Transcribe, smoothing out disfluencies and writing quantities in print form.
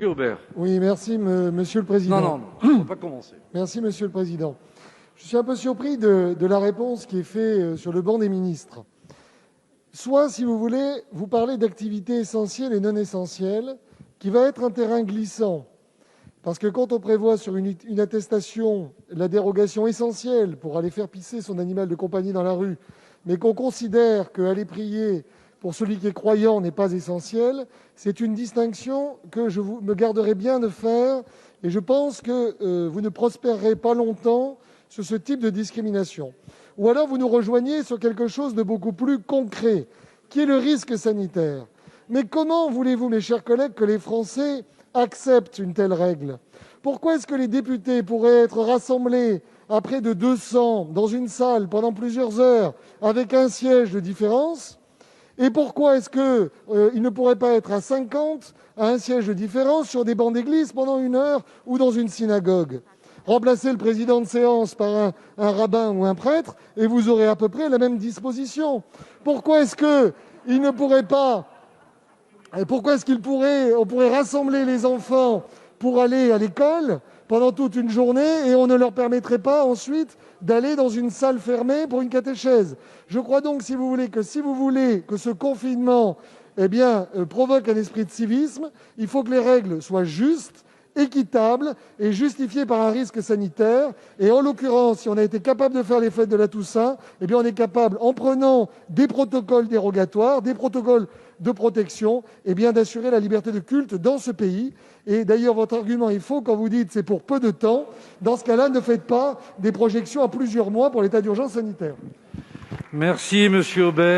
Aubert. Oui, merci, Monsieur le Président. Non, on ne va pas commencer. Merci, Monsieur le Président. Je suis un peu surpris de la réponse qui est faite sur le banc des ministres. Soit, si vous voulez, vous parlez d'activités essentielles et non essentielles, qui va être un terrain glissant. Parce que quand on prévoit sur une attestation la dérogation essentielle pour aller faire pisser son animal de compagnie dans la rue, mais qu'on considère qu'aller prier pour celui qui est croyant n'est pas essentiel, c'est une distinction que je me garderai bien de faire, et je pense que vous ne prospérerez pas longtemps sur ce type de discrimination. Ou alors vous nous rejoignez sur quelque chose de beaucoup plus concret, qui est le risque sanitaire. Mais comment voulez-vous, mes chers collègues, que les Français acceptent une telle règle? Pourquoi est-ce que les députés pourraient être rassemblés à près de 200 dans une salle pendant plusieurs heures avec un siège de différence? Et pourquoi est-ce qu'ils ne pourraient pas être à 50 à un siège de différence sur des bancs d'église pendant 1 heure ou dans une synagogue? Remplacez le président de séance par un rabbin ou un prêtre et vous aurez à peu près la même disposition. Pourquoi est-ce qu'ils ne pourraient pas... Pourquoi est-ce on pourrait rassembler les enfants pour aller à l'école pendant toute une journée et on ne leur permettrait pas ensuite d'aller dans une salle fermée pour une catéchèse? Je crois donc, si vous voulez que ce confinement provoque un esprit de civisme, il faut que les règles soient justes, équitables et justifiées par un risque sanitaire. Et en l'occurrence, si on a été capable de faire les fêtes de la Toussaint, on est capable, en prenant des protocoles dérogatoires, des protocoles de protection, d'assurer la liberté de culte dans ce pays. Et d'ailleurs, votre argument est faux quand vous dites que c'est pour peu de temps. Dans ce cas-là, ne faites pas des projections à plusieurs mois pour l'état d'urgence sanitaire. Merci, Monsieur Aubert.